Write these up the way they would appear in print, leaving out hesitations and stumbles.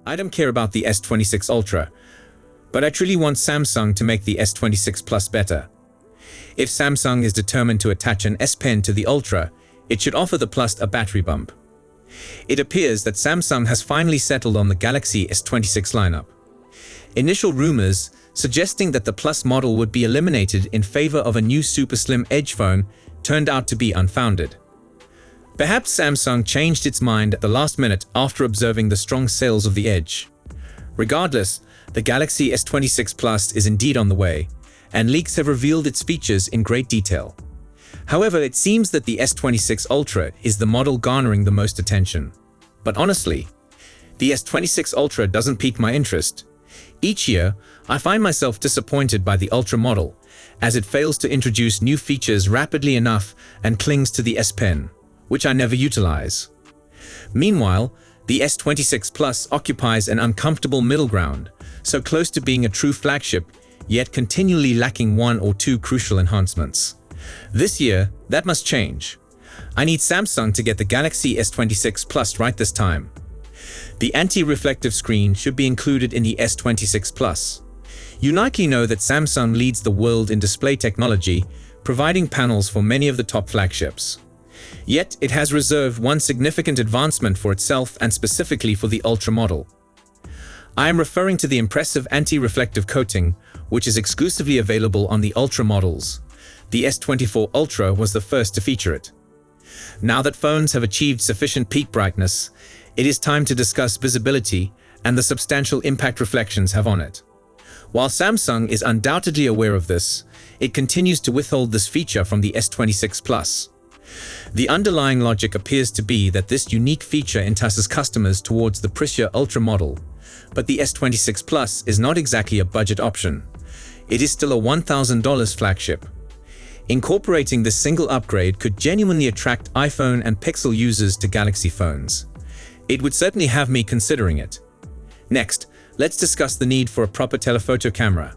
I don't care about the S26 Ultra, but I truly want Samsung to make the S26 Plus better. If Samsung is determined to attach an S Pen to the Ultra, it should offer the Plus a battery bump. It appears that Samsung has finally settled on the Galaxy S26 lineup. Initial rumors suggesting that the Plus model would be eliminated in favor of a new super slim Edge phone turned out to be unfounded. Perhaps Samsung changed its mind at the last minute after observing the strong sales of the Edge. Regardless, the Galaxy S26 Plus is indeed on the way, and leaks have revealed its features in great detail. However, it seems that the S26 Ultra is the model garnering the most attention. But honestly, the S26 Ultra doesn't pique my interest. Each year, I find myself disappointed by the Ultra model, as it fails to introduce new features rapidly enough and clings to the S Pen, which I never utilize. Meanwhile, the S26 Plus occupies an uncomfortable middle ground, so close to being a true flagship, yet continually lacking one or two crucial enhancements. This year, that must change. I need Samsung to get the Galaxy S26 Plus right this time. The anti-reflective screen should be included in the S26 Plus. You likely know that Samsung leads the world in display technology, providing panels for many of the top flagships. Yet, it has reserved one significant advancement for itself and specifically for the Ultra model. I am referring to the impressive anti-reflective coating, which is exclusively available on the Ultra models. The S24 Ultra was the first to feature it. Now that phones have achieved sufficient peak brightness, it is time to discuss visibility and the substantial impact reflections have on it. While Samsung is undoubtedly aware of this, it continues to withhold this feature from the S26 Plus. The underlying logic appears to be that this unique feature entices customers towards the pricier Ultra model, but the S26 Plus is not exactly a budget option. It is still a $1,000 flagship. Incorporating this single upgrade could genuinely attract iPhone and Pixel users to Galaxy phones. It would certainly have me considering it. Next, let's discuss the need for a proper telephoto camera.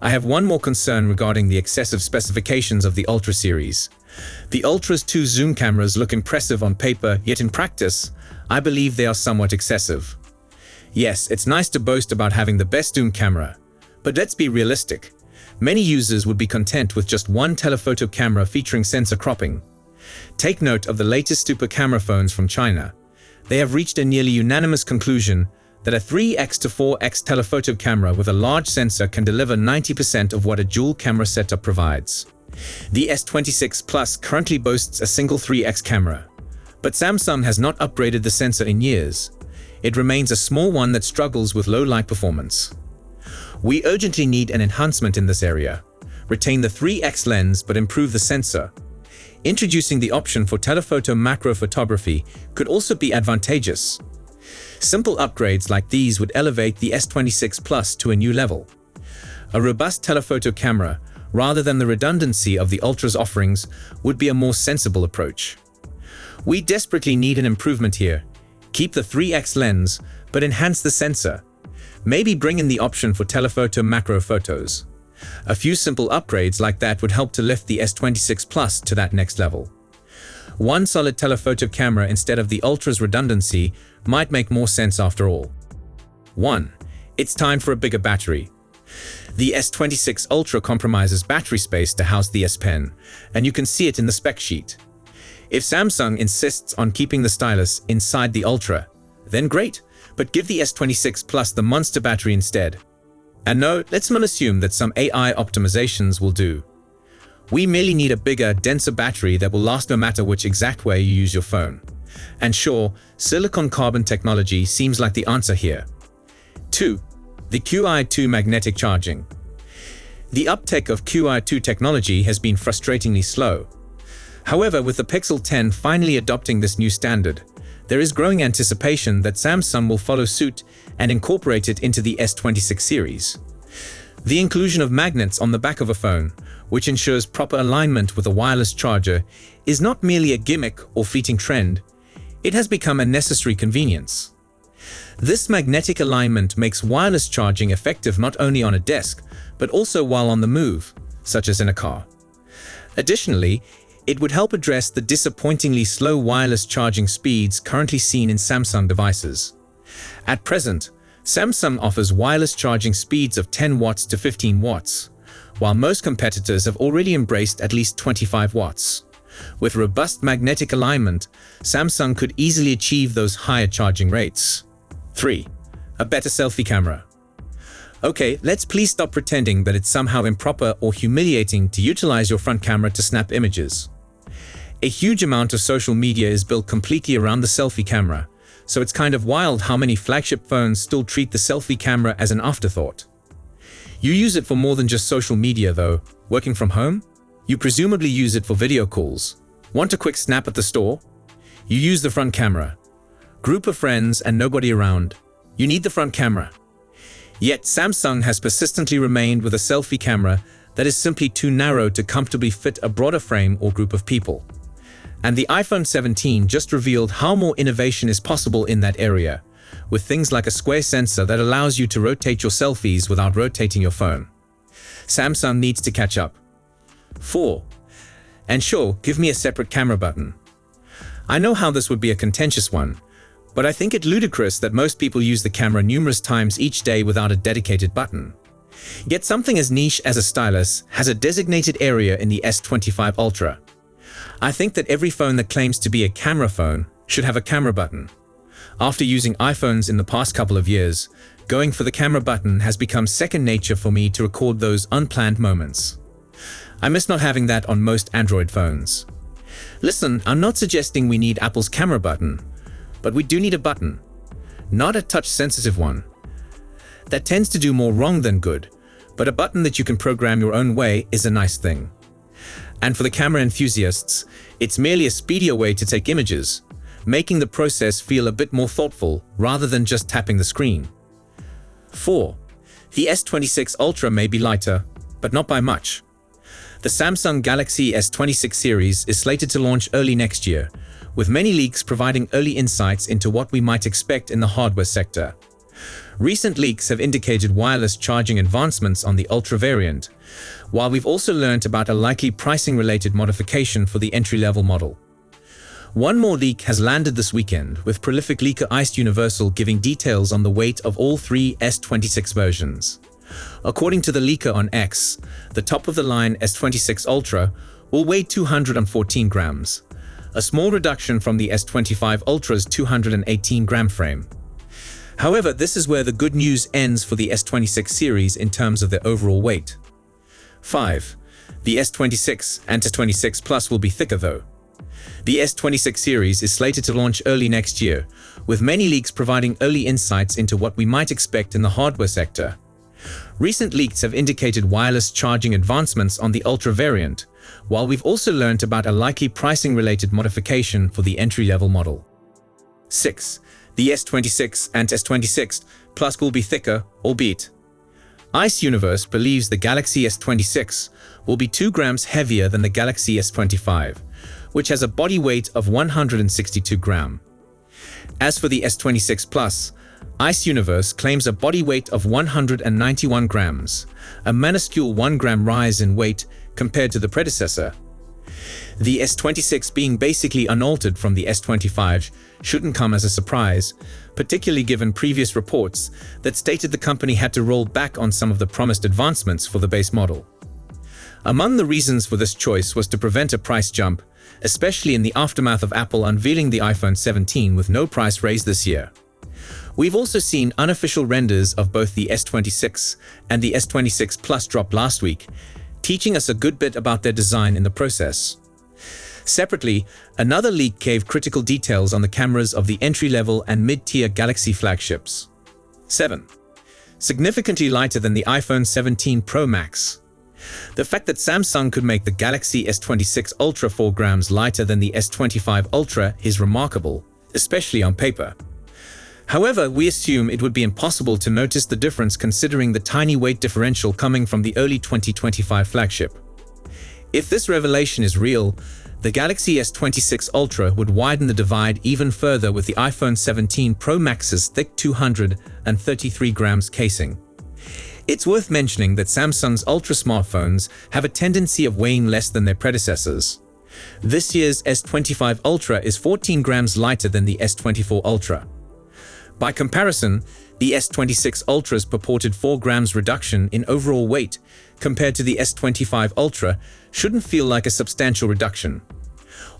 I have one more concern regarding the excessive specifications of the Ultra series. The Ultra's two zoom cameras look impressive on paper, yet in practice, I believe they are somewhat excessive. Yes, it's nice to boast about having the best zoom camera, but let's be realistic. Many users would be content with just one telephoto camera featuring sensor cropping. Take note of the latest super camera phones from China. They have reached a nearly unanimous conclusion that a 3x to 4x telephoto camera with a large sensor can deliver 90% of what a dual camera setup provides. The S26 Plus currently boasts a single 3x camera, but Samsung has not upgraded the sensor in years. It remains a small one that struggles with low light performance. We urgently need an enhancement in this area. Retain the 3x lens but improve the sensor. Introducing the option for telephoto macro photography could also be advantageous. Simple upgrades like these would elevate the S26 Plus to a new level. A robust telephoto camera, rather than the redundancy of the Ultra's offerings, would be a more sensible approach. We desperately need an improvement here. Keep the 3x lens, but enhance the sensor. Maybe bring in the option for telephoto macro photos. A few simple upgrades like that would help to lift the S26 Plus to that next level. One solid telephoto camera instead of the Ultra's redundancy might make more sense after all. 1. It's time for a bigger battery. The S26 Ultra compromises battery space to house the S Pen, and you can see it in the spec sheet. If Samsung insists on keeping the stylus inside the Ultra, then great, but give the S26 Plus the monster battery instead. And no, let's not assume that some AI optimizations will do. We merely need a bigger, denser battery that will last no matter which exact way you use your phone. And sure, silicon carbon technology seems like the answer here. 2. The Qi2 magnetic charging. The uptake of Qi2 technology has been frustratingly slow. However, with the Pixel 10 finally adopting this new standard, there is growing anticipation that Samsung will follow suit and incorporate it into the S26 series. The inclusion of magnets on the back of a phone, which ensures proper alignment with a wireless charger, is not merely a gimmick or fleeting trend, it has become a necessary convenience. This magnetic alignment makes wireless charging effective not only on a desk, but also while on the move, such as in a car. Additionally, it would help address the disappointingly slow wireless charging speeds currently seen in Samsung devices. At present, Samsung offers wireless charging speeds of 10 watts to 15 watts, while most competitors have already embraced at least 25 watts. With robust magnetic alignment, Samsung could easily achieve those higher charging rates. 3. A better selfie camera. Okay, let's please stop pretending that it's somehow improper or humiliating to utilize your front camera to snap images. A huge amount of social media is built completely around the selfie camera, so it's kind of wild how many flagship phones still treat the selfie camera as an afterthought. You use it for more than just social media though. Working from home? You presumably use it for video calls. Want a quick snap at the store? You use the front camera. Group of friends and nobody around. You need the front camera. Yet Samsung has persistently remained with a selfie camera that is simply too narrow to comfortably fit a broader frame or group of people. And the iPhone 17 just revealed how more innovation is possible in that area, with things like a square sensor that allows you to rotate your selfies without rotating your phone. Samsung needs to catch up. 4. And sure, give me a separate camera button. I know how this would be a contentious one, but I think it ludicrous that most people use the camera numerous times each day without a dedicated button. Yet something as niche as a stylus has a designated area in the S25 Ultra. I think that every phone that claims to be a camera phone should have a camera button. After using iPhones in the past couple of years, going for the camera button has become second nature for me to record those unplanned moments. I miss not having that on most Android phones. Listen, I'm not suggesting we need Apple's camera button, but we do need a button. Not a touch-sensitive one. That tends to do more wrong than good, but a button that you can program your own way is a nice thing. And for the camera enthusiasts, it's merely a speedier way to take images, making the process feel a bit more thoughtful rather than just tapping the screen. 4. The S26 Ultra may be lighter, but not by much. The Samsung Galaxy S26 series is slated to launch early next year, with many leaks providing early insights into what we might expect in the hardware sector. Recent leaks have indicated wireless charging advancements on the Ultra variant, while we've also learned about a likely pricing-related modification for the entry-level model. One more leak has landed this weekend, with prolific leaker Iced Universal giving details on the weight of all three S26 versions. According to the leaker on X, the top-of-the-line S26 Ultra will weigh 214 grams, a small reduction from the S25 Ultra's 218-gram frame. However, this is where the good news ends for the S26 series in terms of their overall weight. 5. The S26 and S26 Plus will be thicker though. The S26 series is slated to launch early next year, with many leaks providing early insights into what we might expect in the hardware sector. Recent leaks have indicated wireless charging advancements on the Ultra variant, while we've also learned about a likely pricing-related modification for the entry-level model. 6. The S26 and S26 Plus will be thicker, albeit. Ice Universe believes the Galaxy S26 will be 2 grams heavier than the Galaxy S25, which has a body weight of 162 grams. As for the S26 Plus, Ice Universe claims a body weight of 191 grams, a minuscule 1 gram rise in weight compared to the predecessor. The S26 being basically unaltered from the S25 shouldn't come as a surprise, particularly given previous reports that stated the company had to roll back on some of the promised advancements for the base model. Among the reasons for this choice was to prevent a price jump, especially in the aftermath of Apple unveiling the iPhone 17 with no price raise this year. We've also seen unofficial renders of both the S26 and the S26 Plus drop last week, teaching us a good bit about their design in the process. Separately, another leak gave critical details on the cameras of the entry-level and mid-tier Galaxy flagships. 7. Significantly lighter than the iPhone 17 Pro Max. The fact that Samsung could make the Galaxy S26 Ultra 4 grams lighter than the S25 Ultra is remarkable, especially on paper. However, we assume it would be impossible to notice the difference considering the tiny weight differential coming from the early 2025 flagship. If this revelation is real, the Galaxy S26 Ultra would widen the divide even further with the iPhone 17 Pro Max's thick 233 grams casing. It's worth mentioning that Samsung's Ultra smartphones have a tendency of weighing less than their predecessors. This year's S25 Ultra is 14 grams lighter than the S24 Ultra. By comparison, the S26 Ultra's purported 4 grams reduction in overall weight compared to the S25 Ultra shouldn't feel like a substantial reduction.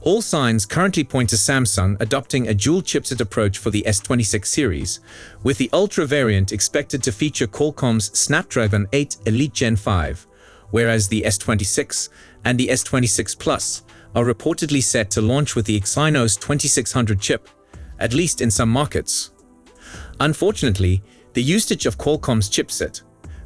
All signs currently point to Samsung adopting a dual chipset approach for the S26 series, with the Ultra variant expected to feature Qualcomm's Snapdragon 8 Elite Gen 5, whereas the S26 and the S26 Plus are reportedly set to launch with the Exynos 2600 chip, at least in some markets. Unfortunately, the usage of Qualcomm's chipset,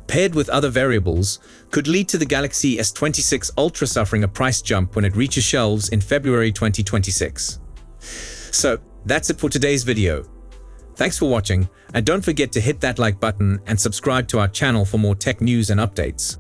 paired with other variables, could lead to the Galaxy S26 Ultra suffering a price jump when it reaches shelves in February 2026. So, that's it for today's video. Thanks for watching, and don't forget to hit that like button and subscribe to our channel for more tech news and updates.